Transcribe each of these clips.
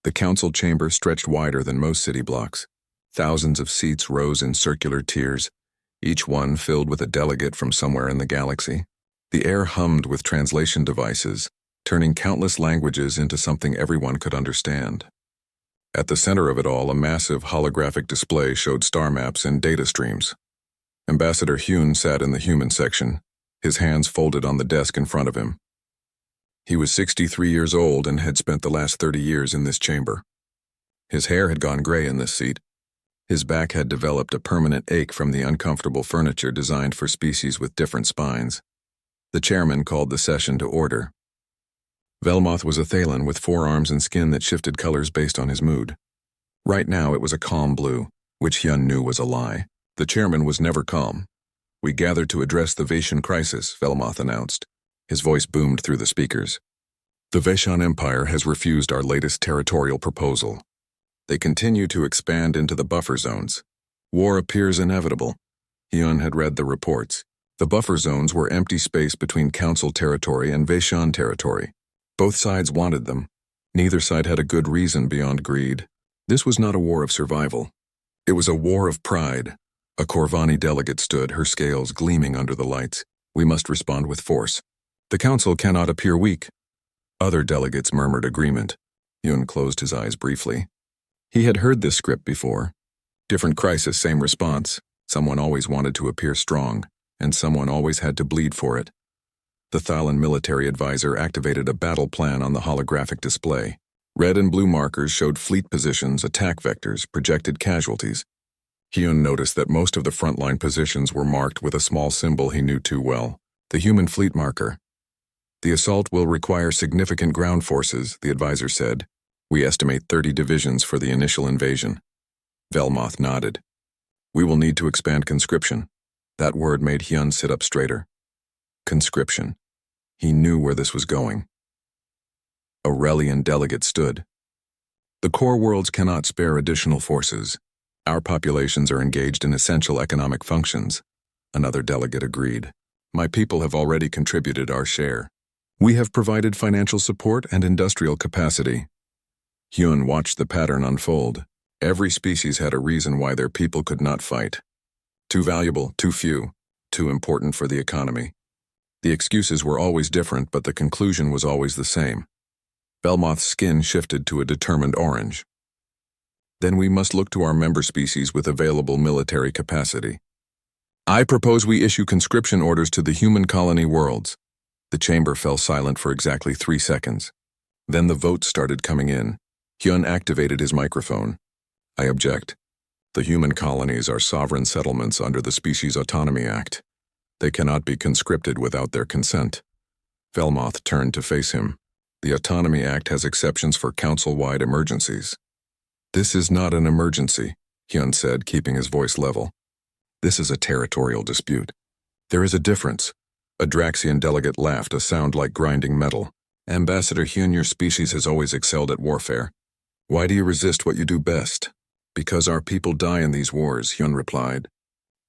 The council chamber stretched wider than most city blocks. Thousands of seats rose in circular tiers, each one filled with a delegate from somewhere in the galaxy. The air hummed with translation devices, turning countless languages into something everyone could understand. At the center of it all, a massive holographic display showed star maps and data streams. Ambassador Hyun sat in the human section, his hands folded on the desk in front of him. He was 63 years old and had spent the last 30 years in this chamber. His hair had gone gray in this seat. His back had developed a permanent ache from the uncomfortable furniture designed for species with different spines. The chairman called the session to order. Velmoth was a Thalen with 4 arms and skin that shifted colors based on his mood. Right now it was a calm blue, which Hyun knew was a lie. The chairman was never calm. "We gathered to address the Vaishon crisis," Velmoth announced. His voice boomed through the speakers. "The Vaishon Empire has refused our latest territorial proposal. They continue to expand into the buffer zones. War appears inevitable." Hyun had read the reports. The buffer zones were empty space between Council territory and Vaishon territory. Both sides wanted them. Neither side had a good reason beyond greed. This was not a war of survival. It was a war of pride. A Corvani delegate stood, her scales gleaming under the lights. "We must respond with force. The Council cannot appear weak." Other delegates murmured agreement. Hyun closed his eyes briefly. He had heard this script before. Different crisis, same response. Someone always wanted to appear strong, and someone always had to bleed for it. The Thalan military advisor activated a battle plan on the holographic display. Red and blue markers showed fleet positions, attack vectors, projected casualties. Hyun noticed that most of the frontline positions were marked with a small symbol he knew too well, the human fleet marker. "The assault will require significant ground forces," the advisor said. "We estimate 30 divisions for the initial invasion." Velmoth nodded. "We will need to expand conscription." That word made Hyun sit up straighter. Conscription. He knew where this was going. A Relian delegate stood. "The core worlds cannot spare additional forces. Our populations are engaged in essential economic functions." Another delegate agreed. "My people have already contributed our share. We have provided financial support and industrial capacity." Hyun watched the pattern unfold. Every species had a reason why their people could not fight. Too valuable, too few, too important for the economy. The excuses were always different, but the conclusion was always the same. Velmoth's skin shifted to a determined orange. "Then we must look to our member species with available military capacity. I propose we issue conscription orders to the human colony worlds." The chamber fell silent for exactly 3 seconds. Then the votes started coming in. Hyun activated his microphone. "I object. The human colonies are sovereign settlements under the Species Autonomy Act. They cannot be conscripted without their consent." Velmoth turned to face him. "The Autonomy Act has exceptions for council-wide emergencies." "This is not an emergency," Hyun said, keeping his voice level. "This is a territorial dispute. There is a difference." A Draxian delegate laughed, a sound like grinding metal. "Ambassador Hyun, your species has always excelled at warfare. Why do you resist what you do best?" "Because our people die in these wars," Hyun replied.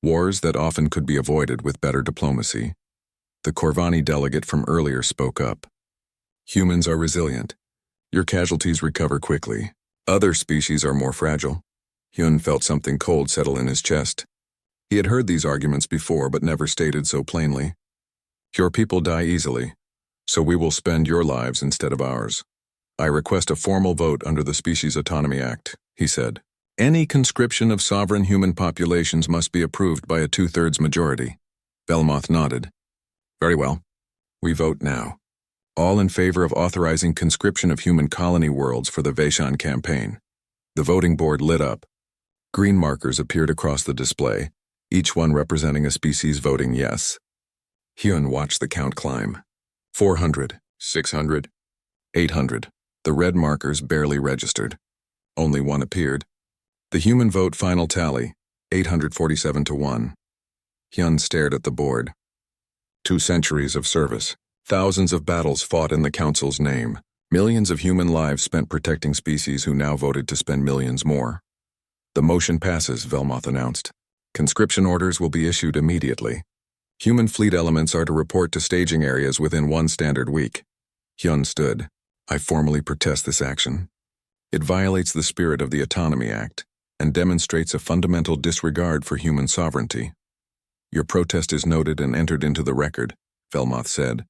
"Wars that often could be avoided with better diplomacy." The Corvani delegate from earlier spoke up. "Humans are resilient. Your casualties recover quickly. Other species are more fragile." Hyun felt something cold settle in his chest. He had heard these arguments before, but never stated so plainly. "Your people die easily, so we will spend your lives instead of ours. I request a formal vote under the Species Autonomy Act," he said. "Any conscription of sovereign human populations must be approved by a 2/3 majority." Velmoth nodded. "Very well. We vote now. All in favor of authorizing conscription of human colony worlds for the Vaishon campaign." The voting board lit up. Green markers appeared across the display, each one representing a species voting yes. Hyun watched the count climb. 400, 600, 800. The red markers barely registered. Only one appeared. The human vote final tally, 847 to 1. Hyun stared at the board. 2 centuries of service. Thousands of battles fought in the Council's name. Millions of human lives spent protecting species who now voted to spend millions more. "The motion passes," Velmoth announced. "Conscription orders will be issued immediately. Human fleet elements are to report to staging areas within 1 standard week." Hyun stood. "I formally protest this action. It violates the spirit of the Autonomy Act and demonstrates a fundamental disregard for human sovereignty. Your protest is noted and entered into the record, Velmoth said,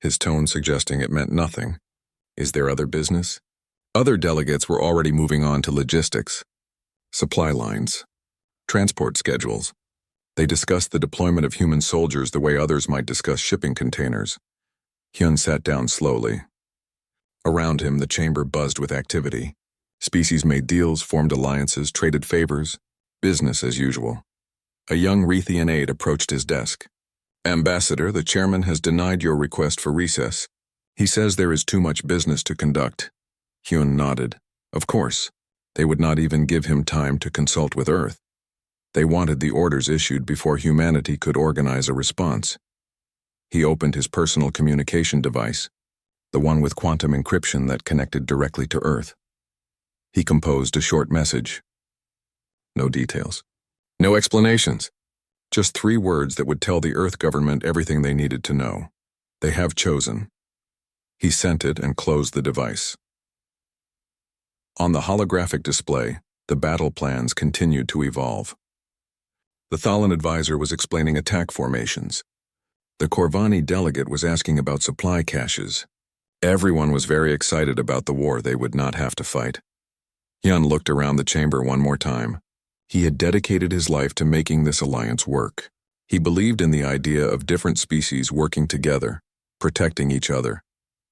his tone suggesting it meant nothing. Is there other business? Other delegates were already moving on to logistics, supply lines, transport schedules. They discussed the deployment of human soldiers the way others might discuss shipping containers. Hyun sat down slowly. Around him, the chamber buzzed with activity. Species made deals, formed alliances, traded favors, business as usual. A young Rethian aide approached his desk. Ambassador, the chairman has denied your request for recess. He says there is too much business to conduct. Hyun nodded. Of course. They would not even give him time to consult with Earth. They wanted the orders issued before humanity could organize a response. He opened his personal communication device, the one with quantum encryption that connected directly to Earth. He composed a short message. No details. No explanations. Just 3 words that would tell the Earth government everything they needed to know. They have chosen. He sent it and closed the device. On the holographic display, the battle plans continued to evolve. The Thalan advisor was explaining attack formations. The Corvani delegate was asking about supply caches. Everyone was very excited about the war they would not have to fight. Hyun looked around the chamber one more time. He had dedicated his life to making this alliance work. He believed in the idea of different species working together, protecting each other,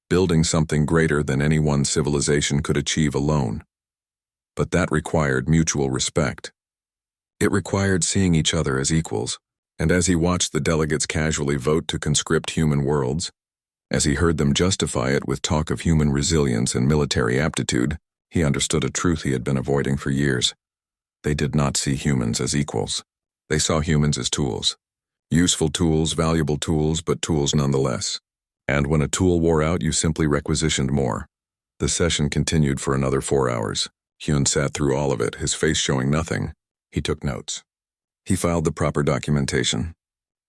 building something greater than any one civilization could achieve alone. But that required mutual respect. It required seeing each other as equals, and as he watched the delegates casually vote to conscript human worlds, as he heard them justify it with talk of human resilience and military aptitude, he understood a truth he had been avoiding for years. They did not see humans as equals. They saw humans as tools. Useful tools, valuable tools, but tools nonetheless. And when a tool wore out, you simply requisitioned more. The session continued for another 4 hours. Hyun sat through all of it, his face showing nothing. He took notes. He filed the proper documentation.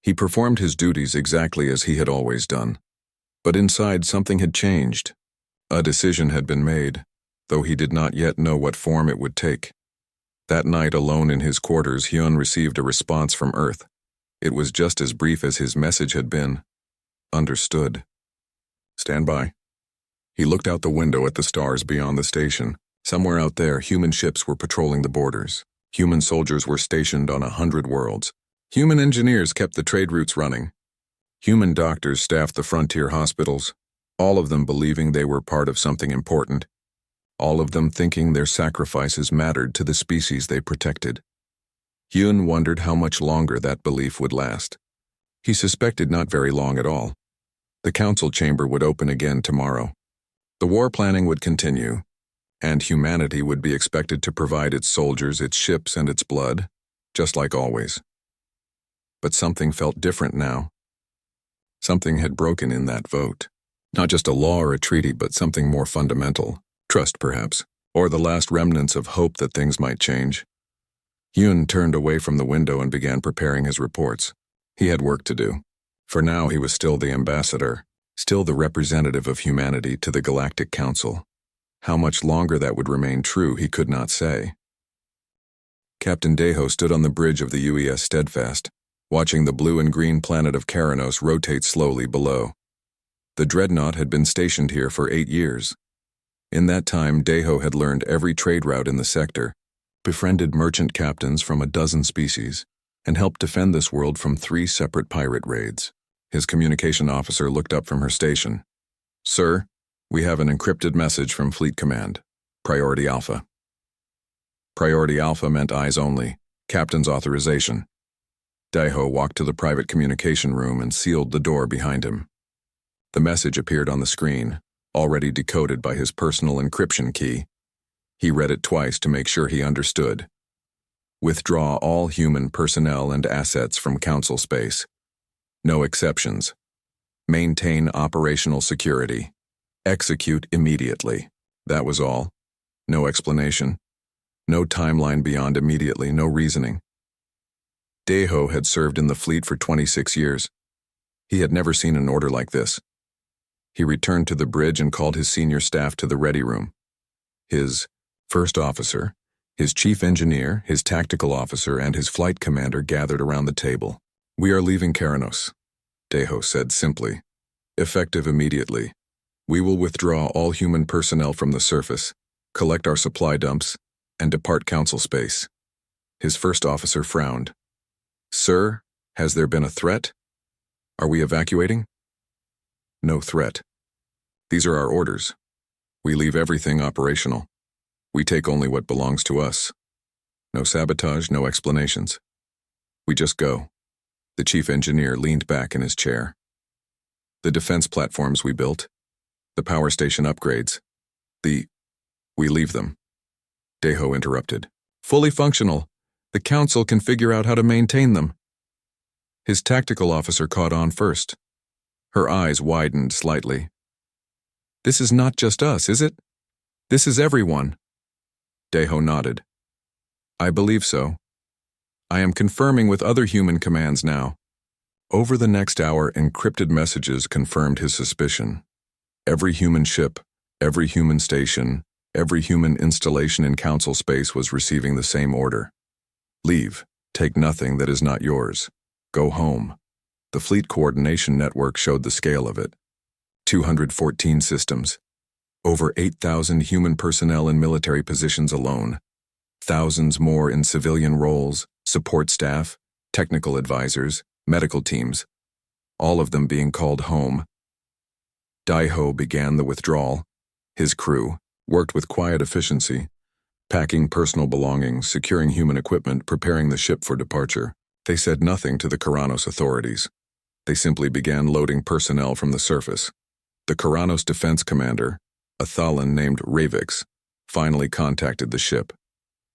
He performed his duties exactly as he had always done. But inside, something had changed. A decision had been made, though he did not yet know what form it would take. That night, alone in his quarters, Hyun received a response from Earth. It was just as brief as his message had been. Understood. Stand by. He looked out the window at the stars beyond the station. Somewhere out there, human ships were patrolling the borders. Human soldiers were stationed on 100 worlds. Human engineers kept the trade routes running. Human doctors staffed the frontier hospitals, all of them believing they were part of something important, all of them thinking their sacrifices mattered to the species they protected. Hyun wondered how much longer that belief would last. He suspected not very long at all. The council chamber would open again tomorrow. The war planning would continue, and humanity would be expected to provide its soldiers, its ships, and its blood, just like always. But something felt different now. Something had broken in that vote. Not just a law or a treaty, but something more fundamental. Trust, perhaps, or the last remnants of hope that things might change. Hyun turned away from the window and began preparing his reports. He had work to do. For now, he was still the ambassador, still the representative of humanity to the Galactic Council. How much longer that would remain true, he could not say. Captain Deho stood on the bridge of the UES Steadfast, watching the blue and green planet of Karanos rotate slowly below. The dreadnought had been stationed here for 8 years. In that time, Deho had learned every trade route in the sector, befriended merchant captains from a dozen species, and helped defend this world from 3 separate pirate raids. His communication officer looked up from her station. Sir, we have an encrypted message from Fleet Command. Priority Alpha. Priority Alpha meant eyes only. Captain's authorization. Deho walked to the private communication room and sealed the door behind him. The message appeared on the screen, already decoded by his personal encryption key. He read it twice to make sure he understood. Withdraw all human personnel and assets from Council space. No exceptions. Maintain operational security. Execute immediately. That was all. No explanation. No timeline beyond immediately, no reasoning. Deho had served in the fleet for 26 years. He had never seen an order like this. He returned to the bridge and called his senior staff to the ready room. His first officer, his chief engineer, his tactical officer, and his flight commander gathered around the table. "We are leaving Keranos," Deho said simply. "Effective immediately. We will withdraw all human personnel from the surface, collect our supply dumps, and depart council space." His first officer frowned. "Sir, has there been a threat? Are we evacuating?" "No threat. These are our orders. We leave everything operational. We take only what belongs to us. No sabotage, no explanations. We just go." The chief engineer leaned back in his chair. "The defense platforms we built, the power station upgrades, we leave them." Deho interrupted. "Fully functional. The council can figure out how to maintain them." His tactical officer caught on first. Her eyes widened slightly. "This is not just us, is it? This is everyone." Deho nodded. "I believe so. I am confirming with other human commands now." Over the next hour, encrypted messages confirmed his suspicion. Every human ship, every human station, every human installation in council space was receiving the same order. "Leave. Take nothing that is not yours. Go home." The fleet coordination network showed the scale of it. 214 systems. Over 8,000 human personnel in military positions alone. Thousands more in civilian roles, support staff, technical advisors, medical teams. All of them being called home. Deho began the withdrawal. His crew worked with quiet efficiency, packing personal belongings, securing human equipment, preparing the ship for departure. They said nothing to the Keranos authorities. They simply began loading personnel from the surface. The Keranos defense commander, a Thalan named Ravix, finally contacted the ship.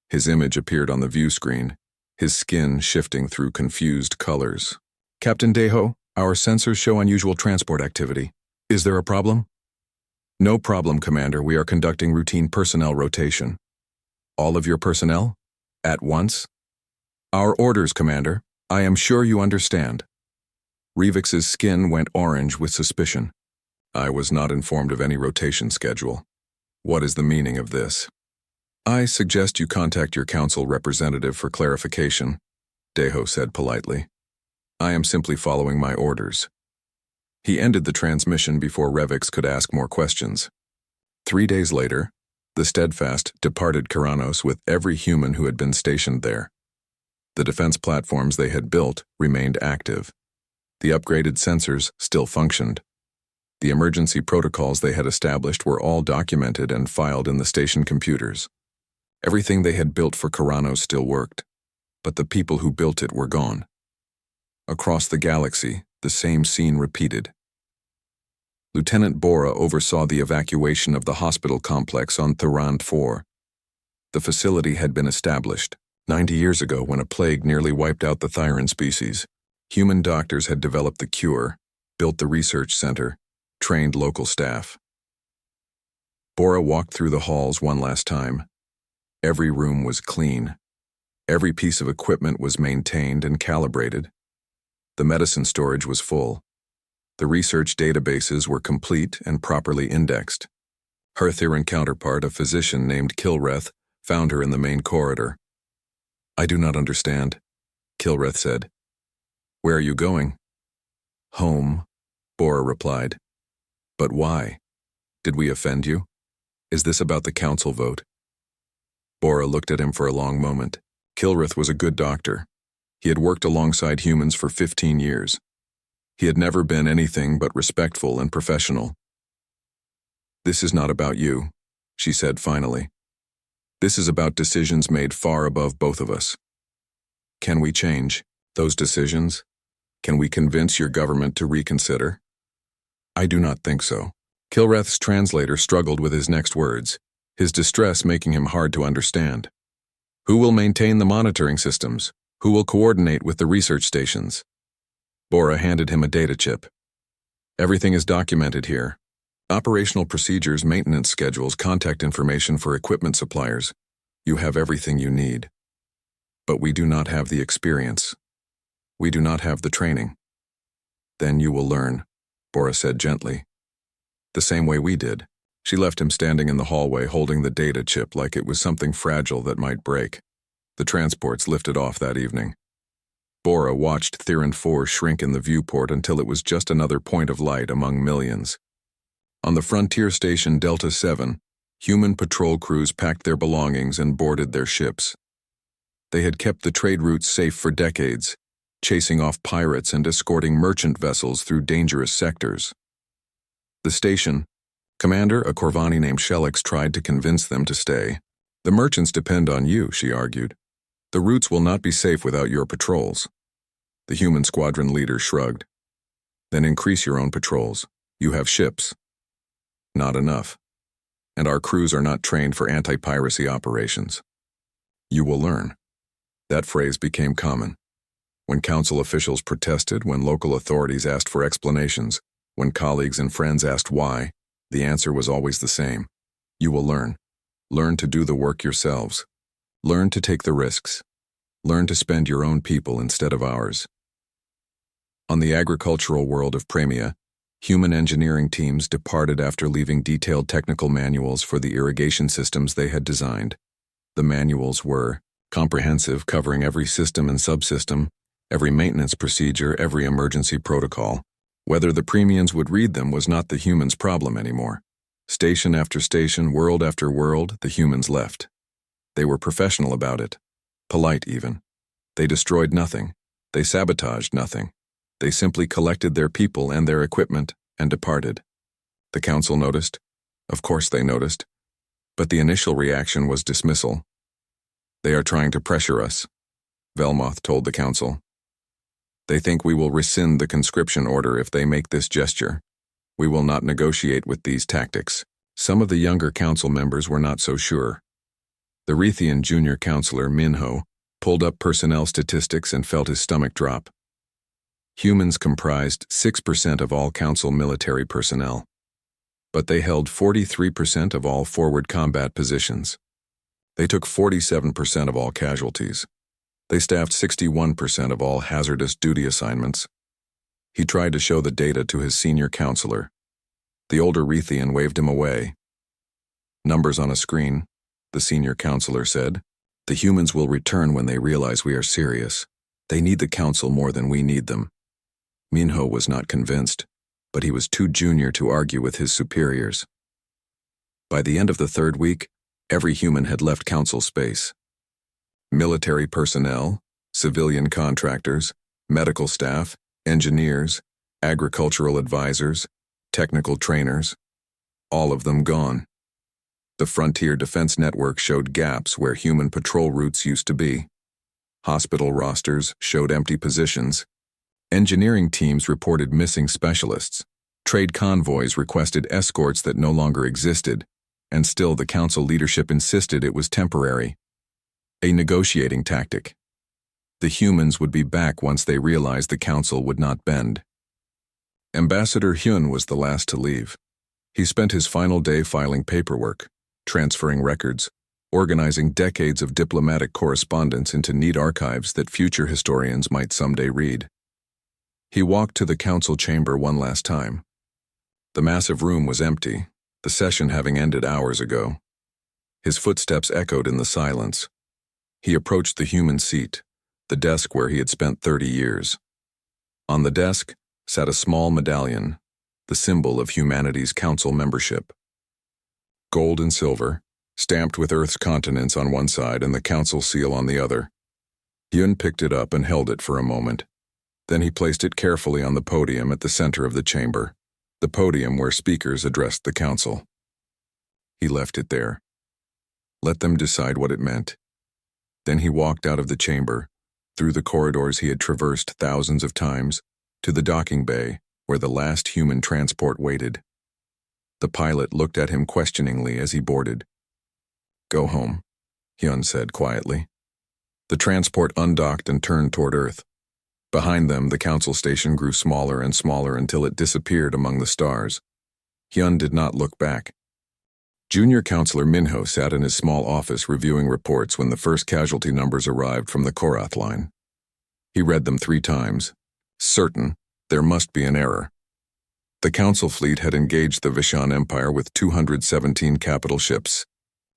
His image appeared on the view screen, his skin shifting through confused colors. "Captain Deho, our sensors show unusual transport activity. Is there a problem?" "No problem, Commander. We are conducting routine personnel rotation." "All of your personnel? At once?" "Our orders, Commander. I am sure you understand." Revix's skin went orange with suspicion. "I was not informed of any rotation schedule. What is the meaning of this?" "I suggest you contact your council representative for clarification," Deho said politely. "I am simply following my orders." He ended the transmission before Revix could ask more questions. 3 days later, the Steadfast departed Keranos with every human who had been stationed there. The defense platforms they had built remained active. The upgraded sensors still functioned. The emergency protocols they had established were all documented and filed in the station computers. Everything they had built for Keranos still worked, but the people who built it were gone. Across the galaxy, the same scene repeated. Lieutenant Bora oversaw the evacuation of the hospital complex on Thurand 4. The facility had been established 90 years ago when a plague nearly wiped out the Thyran species. Human doctors had developed the cure, built the research center, trained local staff. Bora walked through the halls one last time. Every room was clean. Every piece of equipment was maintained and calibrated. The medicine storage was full. The research databases were complete and properly indexed. Her Thyran counterpart, a physician named Kilreth, found her in the main corridor. "I do not understand," Kilreth said. "Where are you going?" "Home," Bora replied. "But why? Did we offend you? Is this about the council vote?" Bora looked at him for a long moment. Kilreth was a good doctor. He had worked alongside humans for 15 years. He had never been anything but respectful and professional. "This is not about you," she said finally. "This is about decisions made far above both of us. Can we change those decisions? Can we convince your government to reconsider?" "I do not think so." Kilreth's translator struggled with his next words, his distress making him hard to understand. "Who will maintain the monitoring systems? Who will coordinate with the research stations?" Bora handed him a data chip. "Everything is documented here. Operational procedures, maintenance schedules, contact information for equipment suppliers. You have everything you need. But we do not have the experience. We do not have the training." "Then you will learn," Bora said gently. "The same way we did." She left him standing in the hallway holding the data chip like it was something fragile that might break. The transports lifted off that evening. Bora watched Theron 4 shrink in the viewport until it was just another point of light among millions. On the frontier station Delta 7, human patrol crews packed their belongings and boarded their ships. They had kept the trade routes safe for decades, chasing off pirates and escorting merchant vessels through dangerous sectors. The station, Commander, a Corvani named Shellix, tried to convince them to stay. The merchants depend on you, she argued. The routes will not be safe without your patrols. The human squadron leader shrugged. Then increase your own patrols. You have ships. Not enough. And our crews are not trained for anti-piracy operations. You will learn. That phrase became common. When council officials protested, when local authorities asked for explanations, when colleagues and friends asked why, the answer was always the same. You will learn. Learn to do the work yourselves. Learn to take the risks. Learn to spend your own people instead of ours. On the agricultural world of Premia, human engineering teams departed after leaving detailed technical manuals for the irrigation systems they had designed. The manuals were comprehensive, covering every system and subsystem, every maintenance procedure, every emergency protocol. Whether the Premians would read them was not the humans' problem anymore. Station after station, world after world, the humans left. They were professional about it, polite even. They destroyed nothing. They sabotaged nothing. They simply collected their people and their equipment and departed. The council noticed. Of course they noticed. But the initial reaction was dismissal. They are trying to pressure us, Velmoth told the council. They think we will rescind the conscription order if they make this gesture. We will not negotiate with these tactics. Some of the younger council members were not so sure. The Rethian junior counselor, Minho, pulled up personnel statistics and felt his stomach drop. Humans comprised 6% of all council military personnel, but they held 43% of all forward combat positions. They took 47% of all casualties. They staffed 61% of all hazardous duty assignments. He tried to show the data to his senior counselor. The older Rethian waved him away. Numbers on a screen, the senior counselor said. The humans will return when they realize we are serious. They need the council more than we need them. Minho was not convinced, but he was too junior to argue with his superiors. By the end of the third week, every human had left council space. Military personnel, civilian contractors, medical staff, engineers, agricultural advisors, technical trainers, all of them gone. The Frontier Defense Network showed gaps where human patrol routes used to be. Hospital rosters showed empty positions. Engineering teams reported missing specialists. Trade convoys requested escorts that no longer existed, and still the council leadership insisted it was temporary. A negotiating tactic. The humans would be back once they realized the council would not bend. Ambassador Hyun was the last to leave. He spent his final day filing paperwork, transferring records, organizing decades of diplomatic correspondence into neat archives that future historians might someday read. He walked to the council chamber one last time. The massive room was empty, the session having ended hours ago. His footsteps echoed in the silence. He approached the human seat, the desk where he had spent 30 years. On the desk sat a small medallion, the symbol of humanity's council membership. Gold and silver, stamped with Earth's continents on one side and the council seal on the other. Hyun picked it up and held it for a moment. Then he placed it carefully on the podium at the center of the chamber, the podium where speakers addressed the council. He left it there. Let them decide what it meant. Then he walked out of the chamber, through the corridors he had traversed thousands of times, to the docking bay where the last human transport waited. The pilot looked at him questioningly as he boarded. Go home, Hyun said quietly. The transport undocked and turned toward Earth. Behind them, the council station grew smaller and smaller until it disappeared among the stars. Hyun did not look back. Junior Counselor Minho sat in his small office reviewing reports when the first casualty numbers arrived from the Korath line. He read them 3 times. Certain, there must be an error. The Council fleet had engaged the Vishan Empire with 217 capital ships,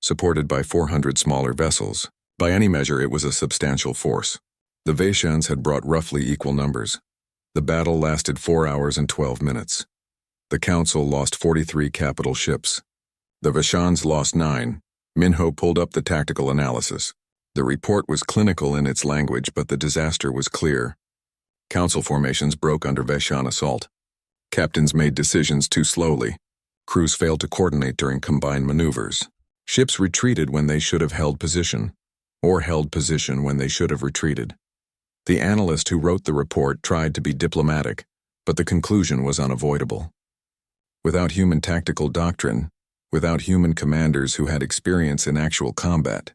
supported by 400 smaller vessels. By any measure, it was a substantial force. The Vishans had brought roughly equal numbers. The battle lasted 4 hours and 12 minutes. The Council lost 43 capital ships. The Vishans lost 9. Minho pulled up the tactical analysis. The report was clinical in its language, but the disaster was clear. Council formations broke under Vishan assault. Captains made decisions too slowly. Crews failed to coordinate during combined maneuvers. Ships retreated when they should have held position, or held position when they should have retreated. The analyst who wrote the report tried to be diplomatic, but the conclusion was unavoidable. Without human tactical doctrine, without human commanders who had experience in actual combat,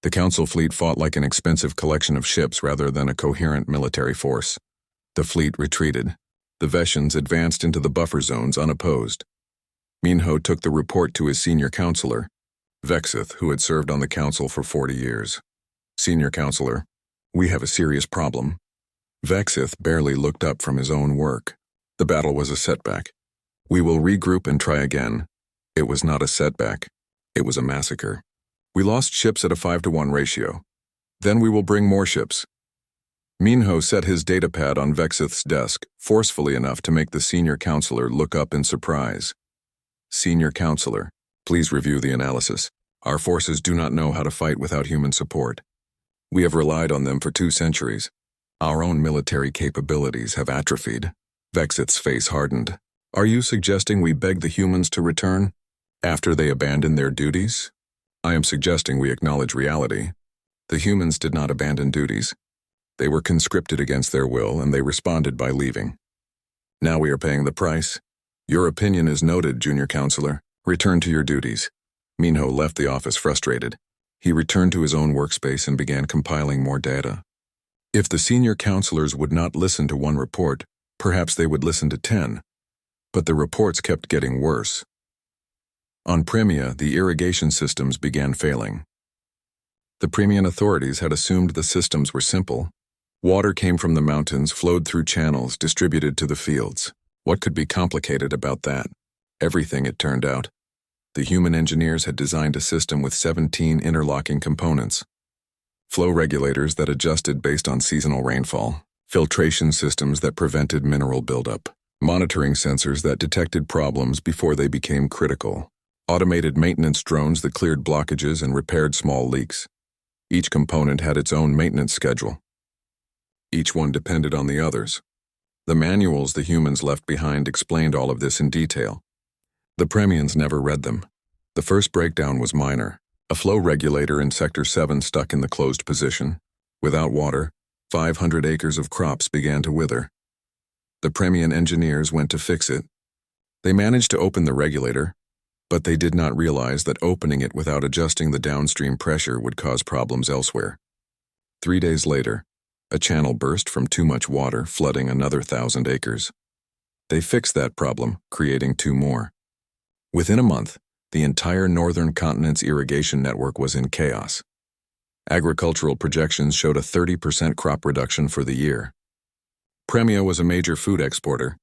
the Council fleet fought like an expensive collection of ships rather than a coherent military force. The fleet retreated. The Veshans advanced into the buffer zones unopposed. Minho took the report to his senior counselor, Vexith, who had served on the Council for 40 years. "Senior counselor, we have a serious problem." Vexith barely looked up from his own work. "The battle was a setback. We will regroup and try again." It was not a setback. It was a massacre. "We lost ships at a 5-to-1 ratio. Then we will bring more ships." Minho set his datapad on Vexith's desk, forcefully enough to make the senior counselor look up in surprise. "Senior counselor, please review the analysis. Our forces do not know how to fight without human support. We have relied on them for 2 centuries. Our own military capabilities have atrophied." Vexith's face hardened. "Are you suggesting we beg the humans to return after they abandon their duties?" "I am suggesting we acknowledge reality. The humans did not abandon duties. They were conscripted against their will, and they responded by leaving. Now we are paying the price. Your opinion is noted, junior counselor. Return to your duties." Minho left the office frustrated. He returned to his own workspace and began compiling more data. If the senior counselors would not listen to one report, perhaps they would listen to 10. But the reports kept getting worse. On Premia, the irrigation systems began failing. The Premian authorities had assumed the systems were simple. Water came from the mountains, flowed through channels, distributed to the fields. What could be complicated about that? Everything, it turned out. The human engineers had designed a system with 17 interlocking components. Flow regulators that adjusted based on seasonal rainfall, filtration systems that prevented mineral buildup, monitoring sensors that detected problems before they became critical, automated maintenance drones that cleared blockages and repaired small leaks. Each component had its own maintenance schedule. Each one depended on the others. The manuals the humans left behind explained all of this in detail. The Premians never read them. The first breakdown was minor. A flow regulator in Sector 7 stuck in the closed position. Without water, 500 acres of crops began to wither. The Premian engineers went to fix it. They managed to open the regulator, but they did not realize that opening it without adjusting the downstream pressure would cause problems elsewhere. 3 days later, a channel burst from too much water, flooding another 1,000 acres. They fixed that problem, creating 2 more. Within a month, the entire northern continent's irrigation network was in chaos. Agricultural projections showed a 30% crop reduction for the year. Premia was a major food exporter.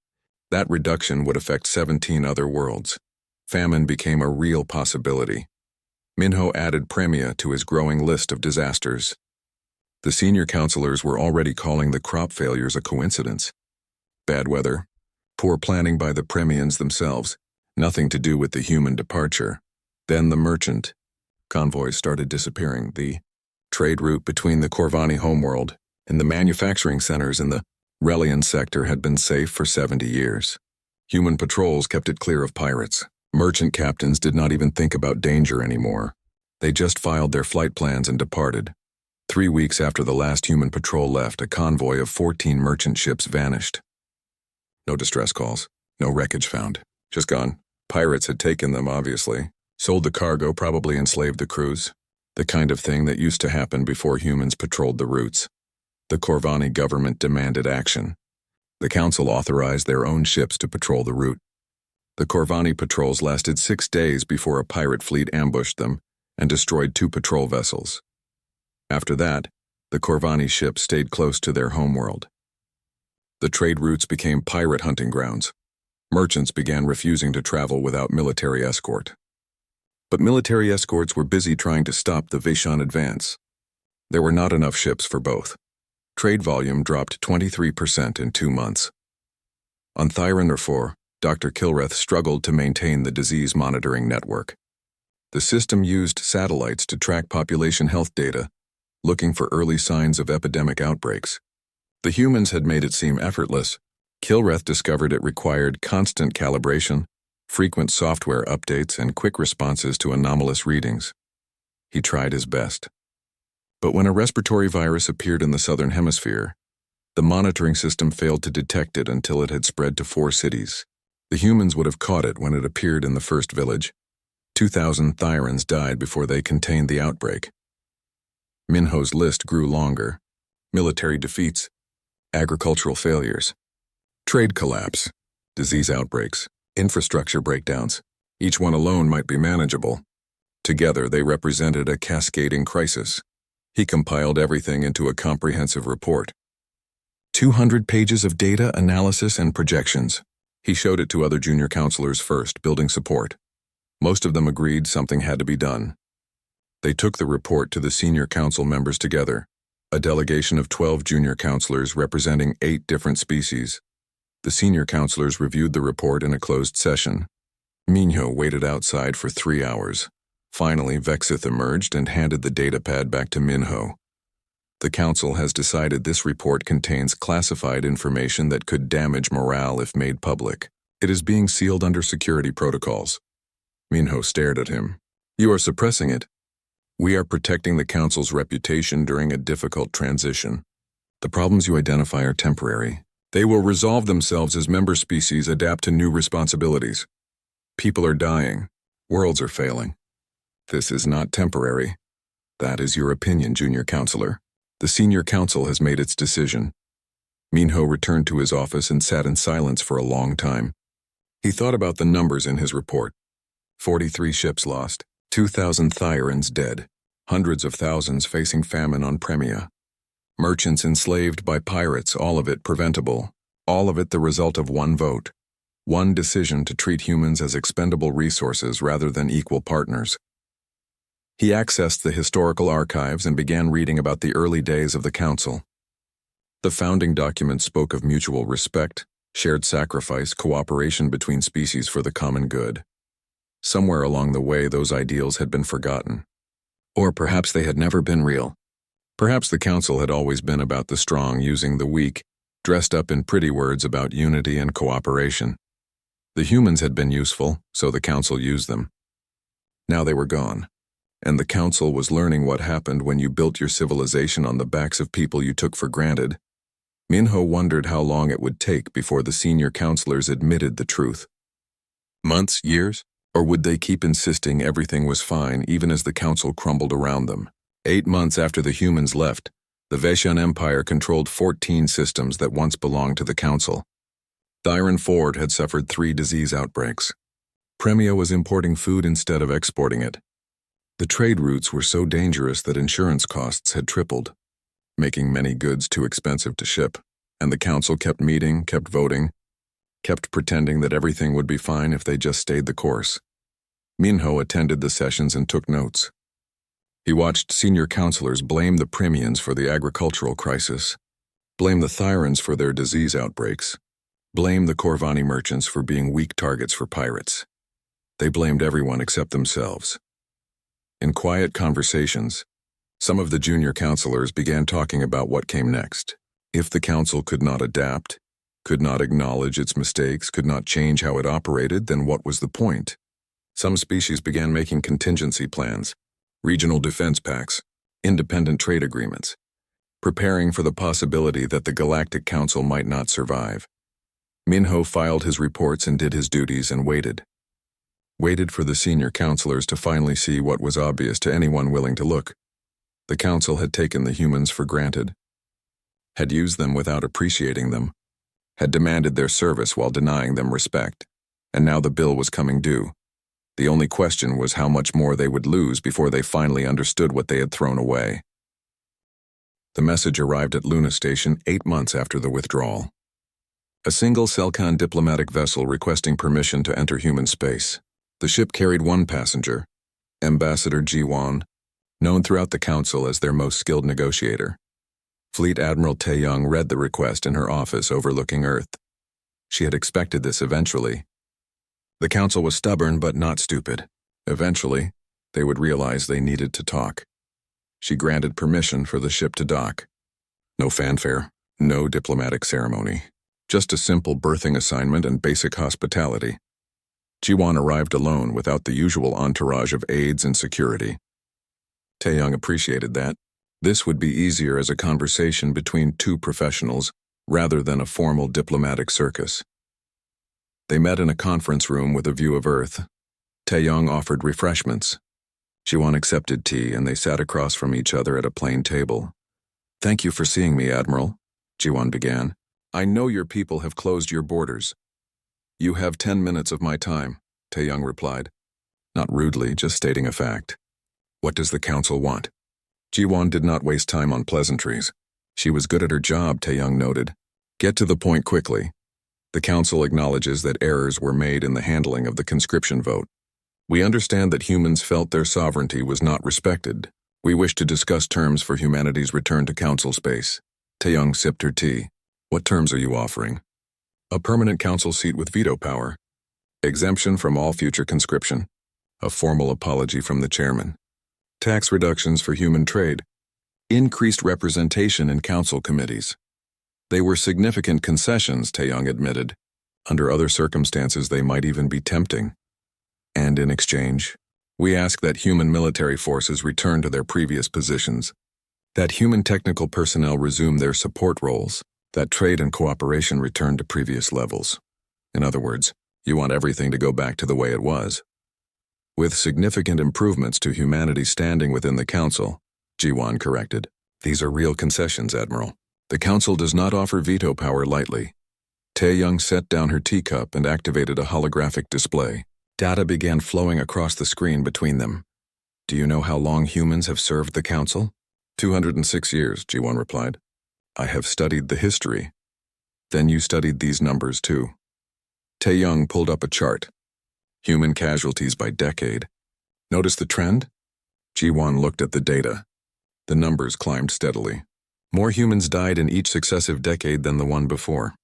That reduction would affect 17 other worlds. Famine became a real possibility. Minho added Premia to his growing list of disasters. The senior counselors were already calling the crop failures a coincidence. Bad weather, poor planning by the Premians themselves, nothing to do with the human departure. Then the merchant convoys started disappearing. The trade route between the Corvani homeworld and the manufacturing centers in the Relian sector had been safe for 70 years. Human patrols kept it clear of pirates. Merchant captains did not even think about danger anymore. They just filed their flight plans and departed. 3 weeks after the last human patrol left, a convoy of 14 merchant ships vanished. No distress calls, no wreckage found. Just gone. Pirates had taken them, obviously. Sold the cargo, probably enslaved the crews. The kind of thing that used to happen before humans patrolled the routes. The Corvani government demanded action. The council authorized their own ships to patrol the route. The Corvani patrols lasted 6 days before a pirate fleet ambushed them and destroyed 2 patrol vessels. After that, the Corvani ships stayed close to their homeworld. The trade routes became pirate hunting grounds. Merchants began refusing to travel without military escort. But military escorts were busy trying to stop the Vaishon advance. There were not enough ships for both. Trade volume dropped 23% in 2 months. On Thyron 4, Dr. Kilreth struggled to maintain the disease monitoring network. The system used satellites to track population health data, looking for early signs of epidemic outbreaks. The humans had made it seem effortless. Kilreth discovered it required constant calibration, frequent software updates, and quick responses to anomalous readings. He tried his best. But when a respiratory virus appeared in the southern hemisphere, the monitoring system failed to detect it until it had spread to 4 cities. The humans would have caught it when it appeared in the first village. 2,000 Thyrans died before they contained the outbreak. Minho's list grew longer. Military defeats, agricultural failures, trade collapse, disease outbreaks, infrastructure breakdowns. Each one alone might be manageable. Together they represented a cascading crisis. He compiled everything into a comprehensive report. 200 pages of data, analysis, and projections. He showed it to other junior counselors first, building support. Most of them agreed something had to be done. They took the report to the senior council members together, a delegation of 12 junior counselors representing 8 different species. The senior counselors reviewed the report in a closed session. Minho waited outside for 3 hours. Finally, Vexith emerged and handed the datapad back to Minho. The council has decided this report contains classified information that could damage morale if made public. It is being sealed under security protocols. Minho stared at him. You are suppressing it. We are protecting the council's reputation during a difficult transition. The problems you identify are temporary. They will resolve themselves as member species adapt to new responsibilities. People are dying. Worlds are failing. This is not temporary. That is your opinion, junior counselor. The senior council has made its decision. Minho returned to his office and sat in silence for a long time. He thought about the numbers in his report. 43 ships lost, 2,000 Thyrans dead, hundreds of thousands facing famine on Premia. Merchants enslaved by pirates, all of it preventable, all of it the result of one vote. One decision to treat humans as expendable resources rather than equal partners. He accessed the historical archives and began reading about the early days of the council. The founding documents spoke of mutual respect, shared sacrifice, cooperation between species for the common good. Somewhere along the way, those ideals had been forgotten. Or perhaps they had never been real. Perhaps the council had always been about the strong using the weak, dressed up in pretty words about unity and cooperation. The humans had been useful, so the council used them. Now they were gone. And the council was learning what happened when you built your civilization on the backs of people you took for granted. Minho wondered how long it would take before the senior counselors admitted the truth. Months, years? Or would they keep insisting everything was fine even as the council crumbled around them? 8 months after the humans left, the Vaishon Empire controlled 14 systems that once belonged to the council. Thyron Ford had suffered 3 disease outbreaks. Premia was importing food instead of exporting it. The trade routes were so dangerous that insurance costs had tripled, making many goods too expensive to ship, and the council kept meeting, kept voting, kept pretending that everything would be fine if they just stayed the course. Minho attended the sessions and took notes. He watched senior counselors blame the Premians for the agricultural crisis, blame the Thyrans for their disease outbreaks, blame the Corvani merchants for being weak targets for pirates. They blamed everyone except themselves. In quiet conversations, some of the junior counselors began talking about what came next. If the council could not adapt, could not acknowledge its mistakes, could not change how it operated, then what was the point? Some species began making contingency plans, regional defense pacts, independent trade agreements, preparing for the possibility that the Galactic Council might not survive. Minho filed his reports and did his duties and waited. Waited for the senior counselors to finally see what was obvious to anyone willing to look. The council had taken the humans for granted, had used them without appreciating them, had demanded their service while denying them respect, and now the bill was coming due. The only question was how much more they would lose before they finally understood what they had thrown away. The message arrived at Luna Station 8 months after the withdrawal. A single Selkan diplomatic vessel requesting permission to enter human space. The ship carried one passenger, Ambassador Ji-won, known throughout the Council as their most skilled negotiator. Fleet Admiral Tae-young read the request in her office overlooking Earth. She had expected this eventually. The Council was stubborn but not stupid. Eventually, they would realize they needed to talk. She granted permission for the ship to dock. No fanfare, no diplomatic ceremony. Just a simple berthing assignment and basic hospitality. Ji-won arrived alone without the usual entourage of aides and security. Tae-young appreciated that. This would be easier as a conversation between two professionals rather than a formal diplomatic circus. They met in a conference room with a view of Earth. Tae-young offered refreshments. Ji-won accepted tea and they sat across from each other at a plain table. "Thank you for seeing me, Admiral," Ji-won began. "I know your people have closed your borders." "You have 10 minutes of my time," Tae-young replied. Not rudely, just stating a fact. "What does the Council want?" Ji-won did not waste time on pleasantries. She was good at her job, Tae-young noted. "Get to the point quickly. The Council acknowledges that errors were made in the handling of the conscription vote. We understand that humans felt their sovereignty was not respected. We wish to discuss terms for humanity's return to Council space." Tae-young sipped her tea. "What terms are you offering?" "A permanent Council seat with veto power. Exemption from all future conscription. A formal apology from the chairman. Tax reductions for human trade. Increased representation in Council committees." They were significant concessions, Tae-young admitted. Under other circumstances, they might even be tempting. "And in exchange, we ask that human military forces return to their previous positions, that human technical personnel resume their support roles, that trade and cooperation return to previous levels. In other words, you want everything to go back to the way it was. With significant improvements to humanity's standing within the Council," Ji-won corrected. "These are real concessions, Admiral. The Council does not offer veto power lightly." Tae-young set down her teacup and activated a holographic display. Data began flowing across the screen between them. "Do you know how long humans have served the Council?" 206 years, Ji-won replied. "I have studied the history." "Then you studied these numbers too." Tae-young pulled up a chart. Human casualties by decade. "Notice the trend?" Ji-won looked at the data. The numbers climbed steadily. More humans died in each successive decade than the one before.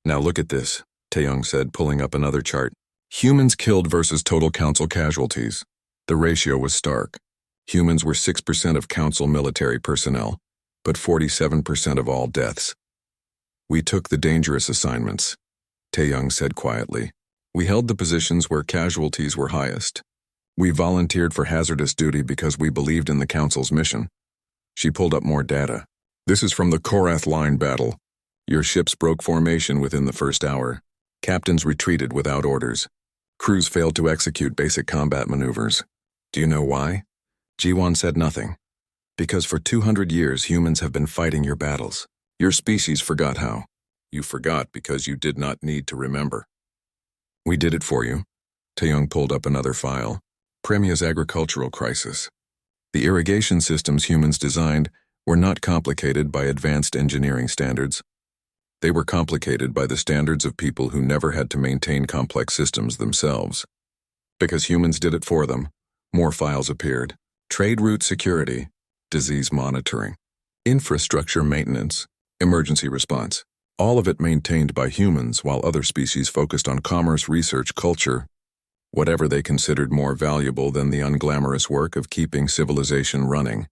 "Now look at this," Tae-young said, pulling up another chart. Humans killed versus total Council casualties. The ratio was stark. Humans were 6% of Council military personnel, but 47% of all deaths. "We took the dangerous assignments," Tae-young said quietly. "We held the positions where casualties were highest. We volunteered for hazardous duty because we believed in the Council's mission." She pulled up more data. "This is from the Korath Line battle. Your ships broke formation within the first hour. Captains retreated without orders. Crews failed to execute basic combat maneuvers. Do you know why?" Ji-won said nothing. "Because for 200 years humans have been fighting your battles. Your species forgot how. You forgot because you did not need to remember." "We did it for you." Tae-young pulled up another file. "Premia's agricultural crisis. The irrigation systems humans designed were not complicated by advanced engineering standards. They were complicated by the standards of people who never had to maintain complex systems themselves. Because humans did it for them, more files appeared. Trade route security, disease monitoring, infrastructure maintenance, emergency response. All of it maintained by humans while other species focused on commerce, research, culture, whatever they considered more valuable than the unglamorous work of keeping civilization running."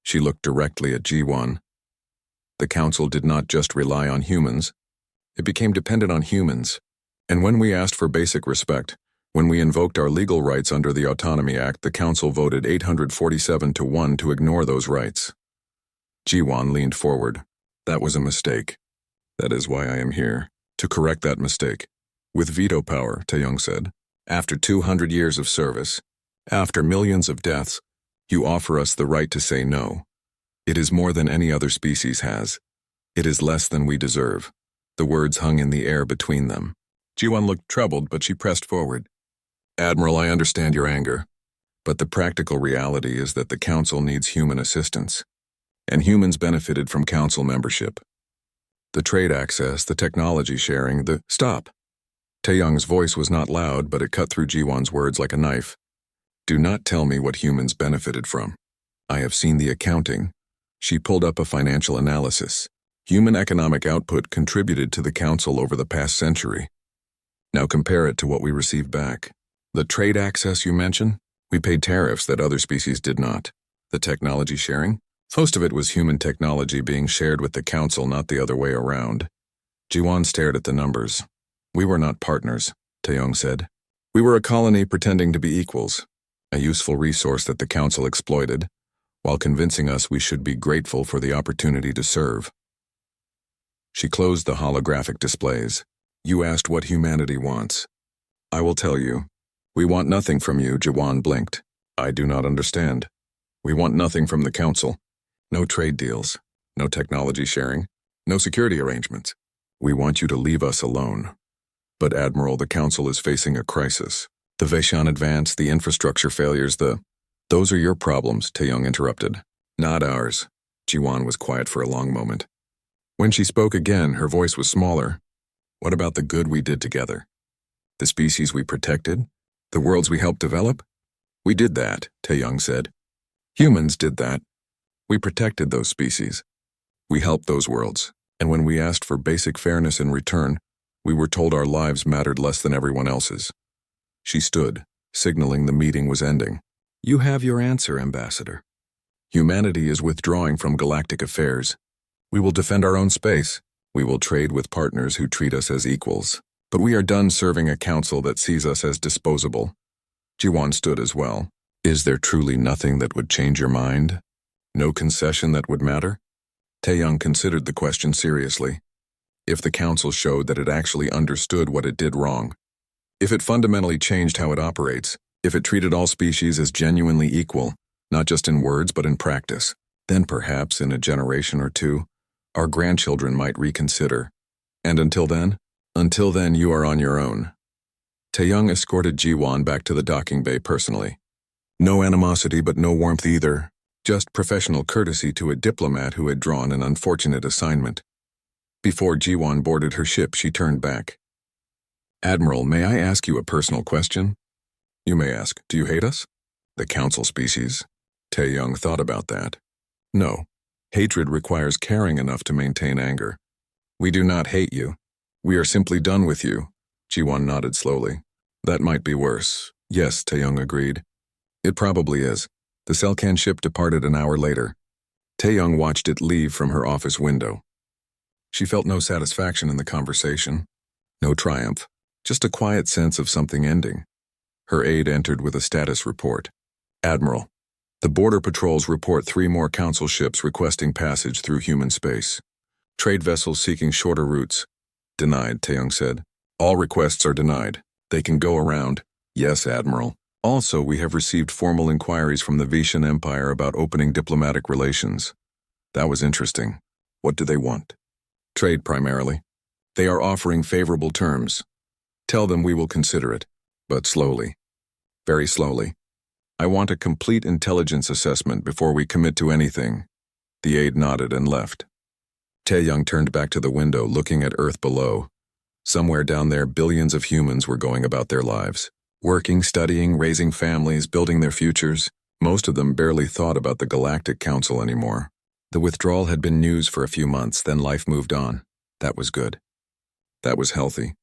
She looked directly at Ji-won. "The Council did not just rely on humans. It became dependent on humans. And when we asked for basic respect, when we invoked our legal rights under the Autonomy Act, the Council voted 847 to 1 to ignore those rights." Ji-won leaned forward. "That was a mistake. That is why I am here, to correct that mistake. With veto power," Tae-young said. "After 200 years of service, after millions of deaths, you offer us the right to say no. It is more than any other species has. It is less than we deserve." The words hung in the air between them. Ji-won looked troubled, but she pressed forward. "Admiral, I understand your anger, but the practical reality is that the Council needs human assistance, and humans benefited from Council membership. The trade access, the technology sharing, the— Stop! Taeyong's voice was not loud, but it cut through Jiwon's words like a knife. Do not tell me what humans benefited from. I have seen the accounting. She pulled up a financial analysis. Human economic output contributed to the Council over the past century. Now compare it to what we receive back. The trade access you mentioned? We paid tariffs that other species did not. The technology sharing? Most of it was human technology being shared with the Council, not the other way around. Jiwon stared at the numbers. We were not partners, Taeyong said. We were a colony pretending to be equals, a useful resource that the Council exploited, while convincing us we should be grateful for the opportunity to serve. She closed the holographic displays. You asked what humanity wants. I will tell you. We want nothing from you, Jiwon blinked. I do not understand. We want nothing from the Council. No trade deals, no technology sharing, no security arrangements. We want you to leave us alone. But Admiral, the Council is facing a crisis. The Vaishan advance, the infrastructure failures, Those are your problems, Taeyong interrupted. Not ours. Jiwon was quiet for a long moment. When she spoke again, her voice was smaller. What about the good we did together? The species we protected? The worlds we helped develop? We did that, Taeyong said. Humans did that. We protected those species. We helped those worlds. And when we asked for basic fairness in return, we were told our lives mattered less than everyone else's. She stood, signaling the meeting was ending. You have your answer, Ambassador. Humanity is withdrawing from galactic affairs. We will defend our own space. We will trade with partners who treat us as equals. But we are done serving a council that sees us as disposable. Jiwon stood as well. Is there truly nothing that would change your mind? No concession that would matter? Taeyong considered the question seriously. If the council showed that it actually understood what it did wrong, if it fundamentally changed how it operates, if it treated all species as genuinely equal, not just in words but in practice, then perhaps in a generation or two, our grandchildren might reconsider. And until then you are on your own. Taeyong escorted Jiwon back to the docking bay personally. No animosity but no warmth either, just professional courtesy to a diplomat who had drawn an unfortunate assignment. Before Jiwon boarded her ship, she turned back. Admiral, may I ask you a personal question? You may ask, do you hate us? The council species. Taeyong thought about that. No. Hatred requires caring enough to maintain anger. We do not hate you. We are simply done with you. Jiwon nodded slowly. That might be worse. Yes, Taeyong agreed. It probably is. The Selkan ship departed an hour later. Taeyong watched it leave from her office window. She felt no satisfaction in the conversation. No triumph. Just a quiet sense of something ending. Her aide entered with a status report. Admiral, the border patrols report 3 more council ships requesting passage through human space. Trade vessels seeking shorter routes. Denied, Taeyong said. All requests are denied. They can go around. Yes, Admiral. Also, we have received formal inquiries from the Vishan Empire about opening diplomatic relations. That was interesting. What do they want? Trade primarily. They are offering favorable terms. Tell them we will consider it, but slowly. Very slowly. I want a complete intelligence assessment before we commit to anything. The aide nodded and left. Taeyong turned back to the window, looking at Earth below. Somewhere down there, billions of humans were going about their lives. Working, studying, raising families, building their futures. Most of them barely thought about the Galactic Council anymore. The withdrawal had been news for a few months, then life moved on. That was good. That was healthy.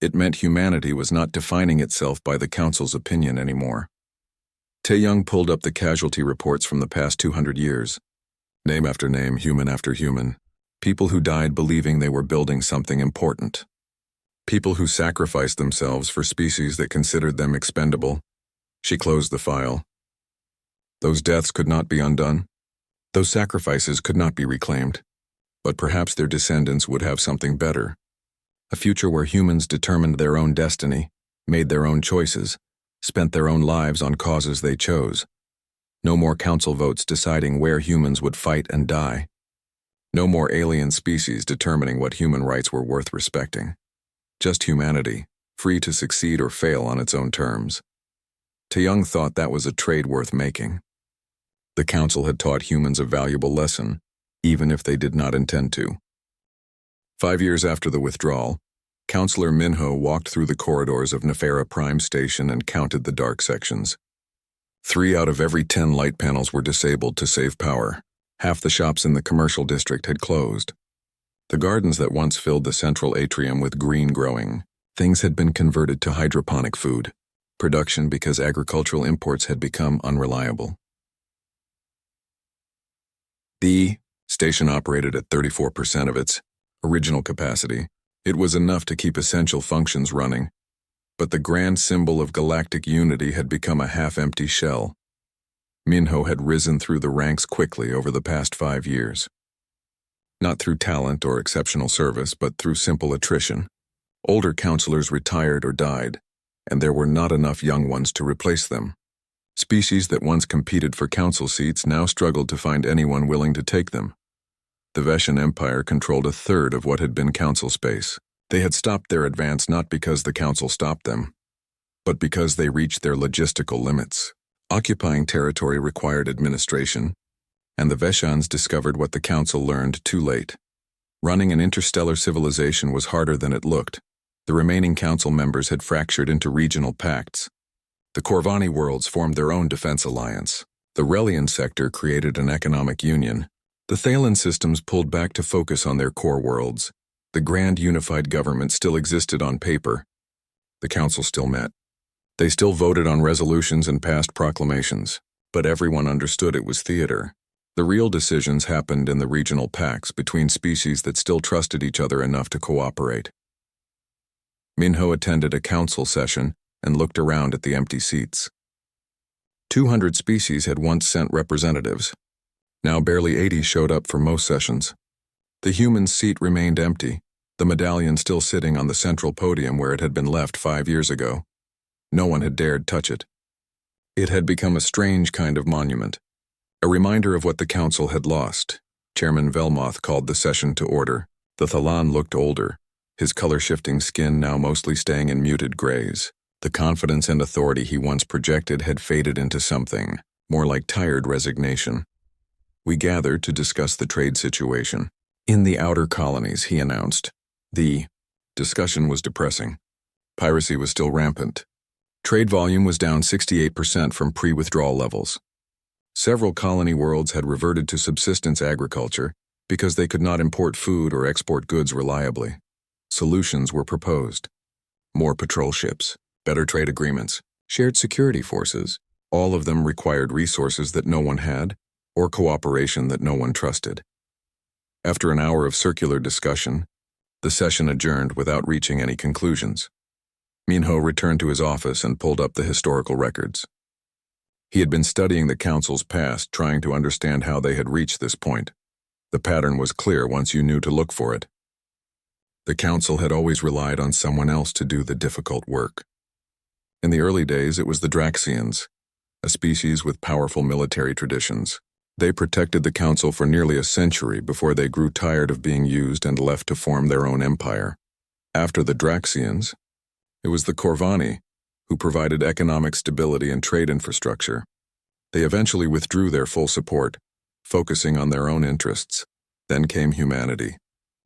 It meant humanity was not defining itself by the Council's opinion anymore. Taeyong pulled up the casualty reports from the past 200 years. Name after name, human after human. People who died believing they were building something important. People who sacrificed themselves for species that considered them expendable. She closed the file. Those deaths could not be undone. Those sacrifices could not be reclaimed. But perhaps their descendants would have something better. A future where humans determined their own destiny, made their own choices, spent their own lives on causes they chose. No more council votes deciding where humans would fight and die. No more alien species determining what human rights were worth respecting. Just humanity, free to succeed or fail on its own terms. Taeyong thought that was a trade worth making. The council had taught humans a valuable lesson, even if they did not intend to. 5 years after the withdrawal, Counselor Minho walked through the corridors of Nefera Prime Station and counted the dark sections. 3 out of every 10 light panels were disabled to save power. Half the shops in the commercial district had closed. The gardens that once filled the central atrium with green growing, things had been converted to hydroponic food production because agricultural imports had become unreliable. The station operated at 34% of its original capacity. It was enough to keep essential functions running, but the grand symbol of galactic unity had become a half-empty shell. Minho had risen through the ranks quickly over the past 5 years. Not through talent or exceptional service, but through simple attrition. Older counselors retired or died, and there were not enough young ones to replace them. Species that once competed for council seats now struggled to find anyone willing to take them. The Veshan Empire controlled a third of what had been council space. They had stopped their advance not because the council stopped them, but because they reached their logistical limits. Occupying territory required administration, and the Veshans discovered what the council learned too late. Running an interstellar civilization was harder than it looked. The remaining council members had fractured into regional pacts. The Corvani worlds formed their own defense alliance. The Relian sector created an economic union. The Thalen systems pulled back to focus on their core worlds. The grand unified government still existed on paper. The council still met. They still voted on resolutions and passed proclamations, but everyone understood it was theater. The real decisions happened in the regional pacts between species that still trusted each other enough to cooperate. Minho attended a council session and looked around at the empty seats. 200 species had once sent representatives. Now barely 80 showed up for most sessions. The human's seat remained empty, the medallion still sitting on the central podium where it had been left 5 years ago. No one had dared touch it. It had become a strange kind of monument, a reminder of what the council had lost. Chairman Velmoth called the session to order. The Thalan looked older, his color-shifting skin now mostly staying in muted grays. The confidence and authority he once projected had faded into something more like tired resignation. We gathered to discuss the trade situation. In the outer colonies, he announced. The discussion was depressing. Piracy was still rampant. Trade volume was down 68% from pre-withdrawal levels. Several colony worlds had reverted to subsistence agriculture because they could not import food or export goods reliably. Solutions were proposed. More patrol ships, better trade agreements, shared security forces. All of them required resources that no one had, or cooperation that no one trusted. After an hour of circular discussion, the session adjourned without reaching any conclusions. Minho returned to his office and pulled up the historical records. He had been studying the council's past, trying to understand how they had reached this point. The pattern was clear once you knew to look for it. The council had always relied on someone else to do the difficult work. In the early days, it was the Draxians, a species with powerful military traditions. They protected the council for nearly a century before they grew tired of being used and left to form their own empire. After the Draxians, it was the Corvani, who provided economic stability and trade infrastructure. They eventually withdrew their full support, focusing on their own interests. Then came humanity.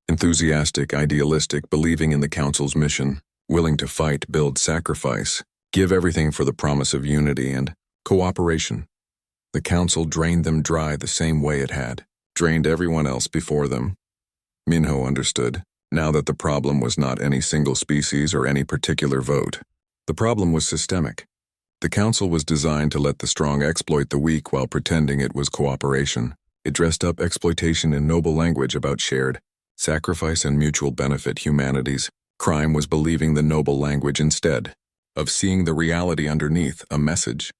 Enthusiastic, idealistic, believing in the council's mission, willing to fight, build, sacrifice, give everything for the promise of unity and cooperation. The council drained them dry the same way it had drained everyone else before them. Minho understood, now that the problem was not any single species or any particular vote. The problem was systemic. The council was designed to let the strong exploit the weak while pretending it was cooperation. It dressed up exploitation in noble language about shared sacrifice and mutual benefit humanities. Crime was believing the noble language instead of seeing the reality underneath. A message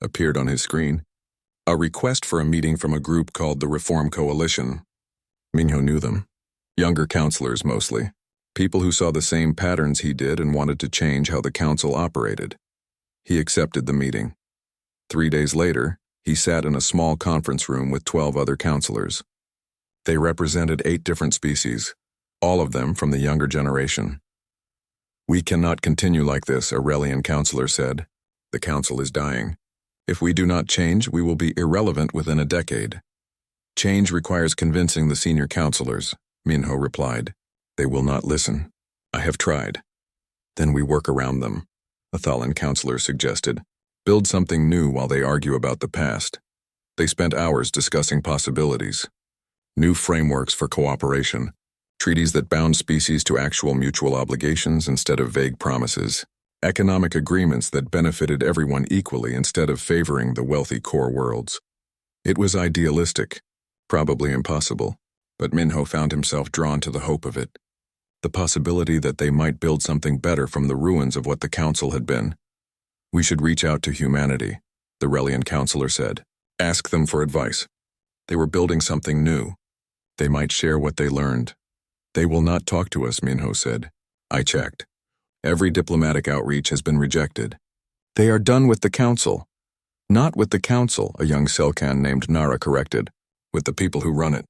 appeared on his screen. A request for a meeting from a group called the Reform Coalition. Minho knew them. Younger counselors mostly. People who saw the same patterns he did and wanted to change how the council operated. He accepted the meeting. 3 days later, he sat in a small conference room with 12 other counselors. They represented 8 different species, all of them from the younger generation. "We cannot continue like this," a Relian counselor said. "The council is dying. If we do not change, we will be irrelevant within a decade." "Change requires convincing the senior counselors," Minho replied. They will not listen. I have tried. Then we work around them, a Thalan counselor suggested. Build something new while they argue about the past. They spent hours discussing possibilities. New frameworks for cooperation, treaties that bound species to actual mutual obligations instead of vague promises, economic agreements that benefited everyone equally instead of favoring the wealthy core worlds. It was idealistic, probably impossible, but Minho found himself drawn to the hope of it. The possibility that they might build something better from the ruins of what the Council had been. We should reach out to humanity, the Relian counselor said. Ask them for advice. They were building something new. They might share what they learned. They will not talk to us, Minho said. I checked. Every diplomatic outreach has been rejected. They are done with the Council. Not with the Council, a young Selkan named Nara corrected. With the people who run it.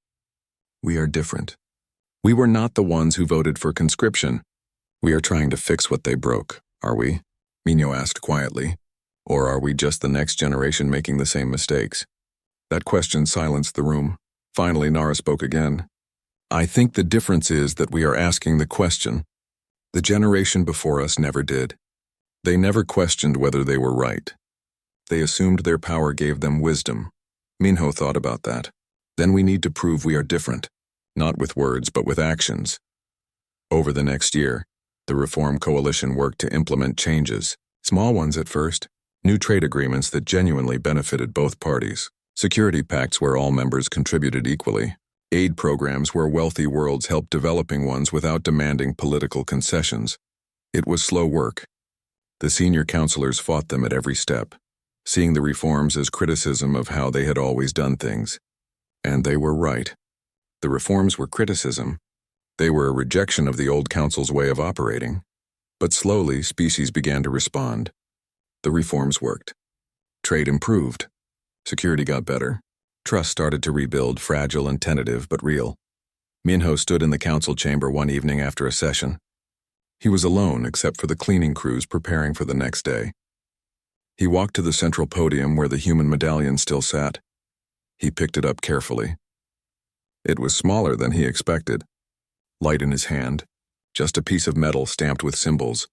We are different. We were not the ones who voted for conscription. We are trying to fix what they broke, are we? Minho asked quietly. Or are we just the next generation making the same mistakes? That question silenced the room. Finally, Nara spoke again. I think the difference is that we are asking the question. The generation before us never did. They never questioned whether they were right. They assumed their power gave them wisdom. Minho thought about that. Then we need to prove we are different. Not with words, but with actions. Over the next year, the Reform Coalition worked to implement changes, small ones at first, new trade agreements that genuinely benefited both parties, security pacts where all members contributed equally, aid programs where wealthy worlds helped developing ones without demanding political concessions. It was slow work. The senior counselors fought them at every step, seeing the reforms as criticism of how they had always done things. And they were right. The reforms were criticism. They were a rejection of the old council's way of operating. But slowly, species began to respond. The reforms worked. Trade improved. Security got better. Trust started to rebuild, fragile and tentative, but real. Minho stood in the council chamber one evening after a session. He was alone except for the cleaning crews preparing for the next day. He walked to the central podium where the human medallion still sat. He picked it up carefully. It was smaller than he expected. Light in his hand, just a piece of metal stamped with symbols.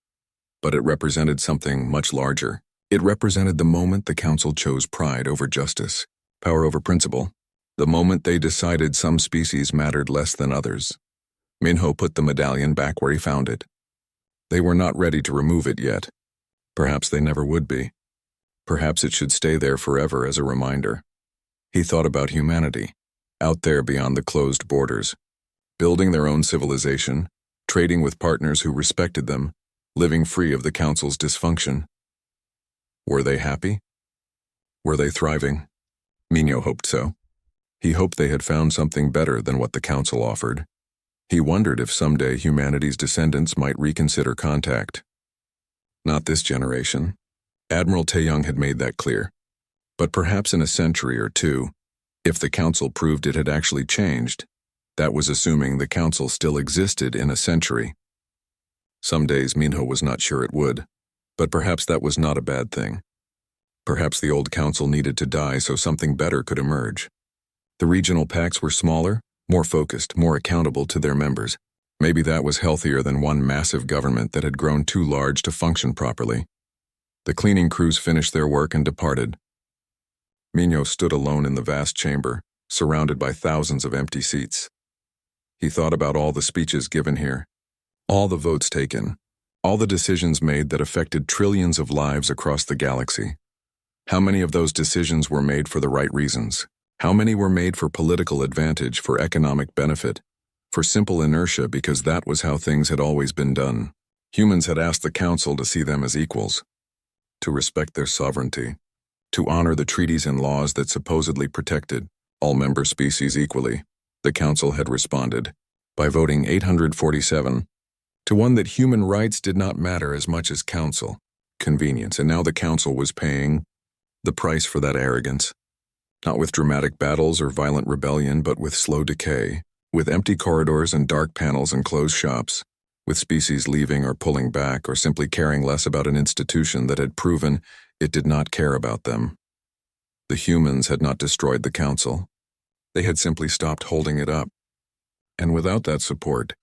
But it represented something much larger. It represented the moment the council chose pride over justice, power over principle, the moment they decided some species mattered less than others. Minho put the medallion back where he found it. They were not ready to remove it yet. Perhaps they never would be. Perhaps it should stay there forever as a reminder. He thought about humanity, out there beyond the closed borders, building their own civilization, trading with partners who respected them, living free of the council's dysfunction. Were they happy? Were they thriving? Minho hoped so. He hoped they had found something better than what the council offered. He wondered if someday humanity's descendants might reconsider contact. Not this generation. Admiral Taeyong had made that clear. But perhaps in a century or two, if the council proved it had actually changed, that was assuming the council still existed in a century. Some days Minho was not sure it would, but perhaps that was not a bad thing. Perhaps the old council needed to die so something better could emerge. The regional pacts were smaller, more focused, more accountable to their members. Maybe that was healthier than one massive government that had grown too large to function properly. The cleaning crews finished their work and departed. Minho stood alone in the vast chamber, surrounded by thousands of empty seats. He thought about all the speeches given here, all the votes taken, all the decisions made that affected trillions of lives across the galaxy. How many of those decisions were made for the right reasons? How many were made for political advantage, for economic benefit, for simple inertia because that was how things had always been done? Humans had asked the council to see them as equals, to respect their sovereignty, to honor the treaties and laws that supposedly protected all member species equally. The council had responded by voting 847 to one that human rights did not matter as much as council, convenience, and now the council was paying the price for that arrogance. Not with dramatic battles or violent rebellion, but with slow decay, with empty corridors and dark panels and closed shops, with species leaving or pulling back or simply caring less about an institution that had proven it did not care about them. The humans had not destroyed the council. They had simply stopped holding it up. And without that support,